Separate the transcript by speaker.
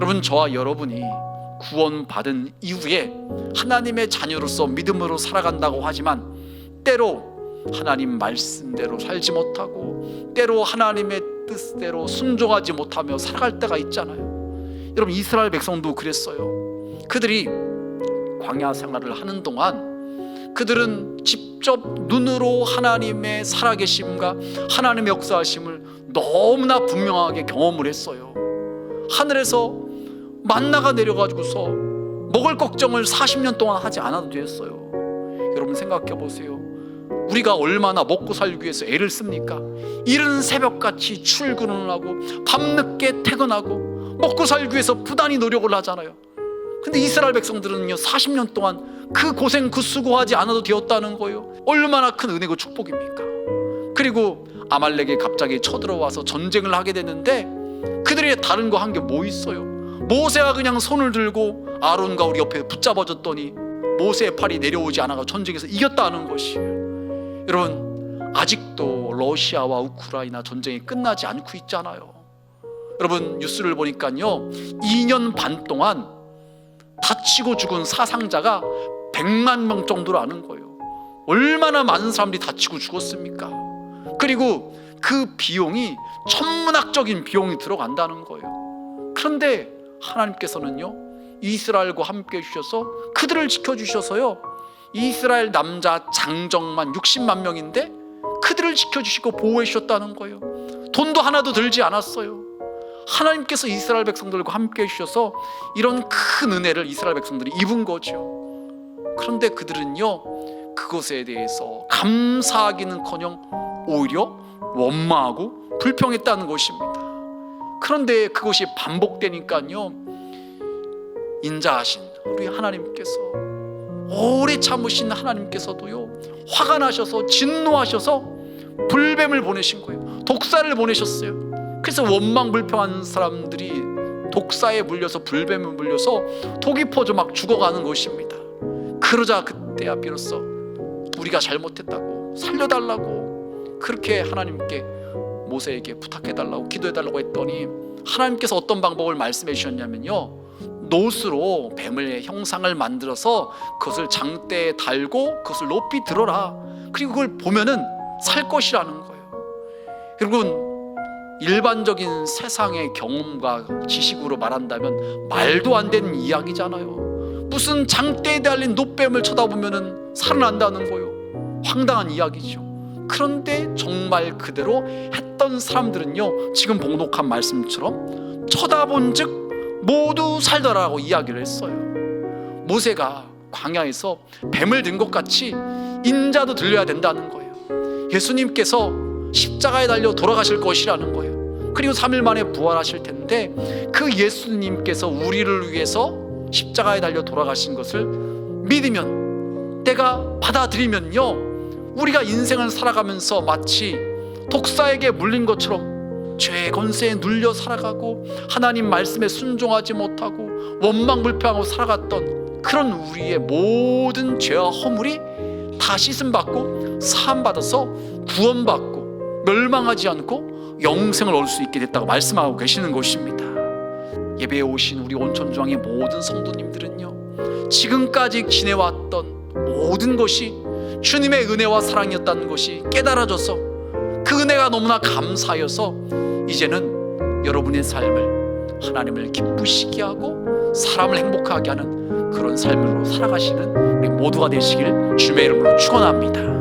Speaker 1: 여러분, 저와 여러분이 구원받은 이후에 하나님의 자녀로서 믿음으로 살아간다고 하지만 때로 하나님 말씀대로 살지 못하고 때로 하나님의 뜻대로 순종하지 못하며 살아갈 때가 있잖아요. 여러분, 이스라엘 백성도 그랬어요. 그들이 광야 생활을 하는 동안 그들은 직접 눈으로 하나님의 살아계심과 하나님의 역사하심을 너무나 분명하게 경험을 했어요. 하늘에서 만나가 내려가지고서 먹을 걱정을 40년 동안 하지 않아도 됐어요. 여러분, 생각해 보세요. 우리가 얼마나 먹고 살기 위해서 애를 씁니까? 이른 새벽같이 출근을 하고 밤늦게 퇴근하고 먹고 살기 위해서 부단히 노력을 하잖아요. 근데 이스라엘 백성들은요, 40년 동안 그 고생 그 수고하지 않아도 되었다는 거예요. 얼마나 큰 은혜고 축복입니까? 그리고 아말렉이 갑자기 쳐들어와서 전쟁을 하게 됐는데 그들이 다른 거 한 게 뭐 있어요? 모세가 그냥 손을 들고 아론과 우리 옆에 붙잡아줬더니 모세의 팔이 내려오지 않아가 전쟁에서 이겼다는 것이에요. 여러분, 아직도 러시아와 우크라이나 전쟁이 끝나지 않고 있잖아요. 여러분, 뉴스를 보니까요, 2년 반 동안 다치고 죽은 사상자가 100만 명 정도라는 거예요. 얼마나 많은 사람들이 다치고 죽었습니까? 그리고 그 비용이 천문학적인 비용이 들어간다는 거예요. 그런데 하나님께서는요, 이스라엘과 함께 해주셔서 그들을 지켜주셔서요, 이스라엘 남자 장정만 60만 명인데 그들을 지켜주시고 보호해 주셨다는 거예요. 돈도 하나도 들지 않았어요. 하나님께서 이스라엘 백성들과 함께 해주셔서 이런 큰 은혜를 이스라엘 백성들이 입은 거죠. 그런데 그들은요, 그것에 대해서 감사하기는커녕 오히려 원망하고 불평했다는 것입니다. 그런데 그것이 반복되니까요, 인자하신 우리 하나님께서, 오래 참으신 하나님께서도요, 화가 나셔서 진노하셔서 불뱀을 보내신 거예요. 독사를 보내셨어요. 그래서 원망불평한 사람들이 독사에 물려서 불뱀에 물려서 독이 퍼져 막 죽어가는 것입니다. 그러자 그때야 비로소 우리가 잘못했다고 살려달라고 그렇게 하나님께 모세에게 부탁해달라고 기도해달라고 했더니 하나님께서 어떤 방법을 말씀해 주셨냐면요, 노스로 뱀의 형상을 만들어서 그것을 장대에 달고 그것을 높이 들어라. 그리고 그걸 보면은 살 것이라는 거예요. 여러분, 일반적인 세상의 경험과 지식으로 말한다면 말도 안 되는 이야기잖아요. 무슨 장대에 달린 노뱀을 쳐다보면은 살아난다는 거예요. 황당한 이야기죠. 그런데 정말 그대로 했던 사람들은요, 지금 봉독한 말씀처럼 쳐다본즉 모두 살더라라고 이야기를 했어요. 모세가 광야에서 뱀을 든 것 같이 인자도 들려야 된다는 거예요. 예수님께서 십자가에 달려 돌아가실 것이라는 거예요. 그리고 3일 만에 부활하실 텐데 그 예수님께서 우리를 위해서 십자가에 달려 돌아가신 것을 믿으면, 내가 받아들이면요, 우리가 인생을 살아가면서 마치 독사에게 물린 것처럼 죄의 권세에 눌려 살아가고 하나님 말씀에 순종하지 못하고 원망불평하고 살아갔던 그런 우리의 모든 죄와 허물이 다 씻음받고 사함받아서 구원받고 멸망하지 않고 영생을 얻을 수 있게 됐다고 말씀하고 계시는 것입니다. 예배에 오신 우리 온천중앙의 모든 성도님들은요, 지금까지 지내왔던 모든 것이 주님의 은혜와 사랑이었다는 것이 깨달아져서 그 은혜가 너무나 감사여서 이제는 여러분의 삶을 하나님을 기쁘시게 하고 사람을 행복하게 하는 그런 삶으로 살아가시는 우리 모두가 되시길 주님의 이름으로 축원합니다.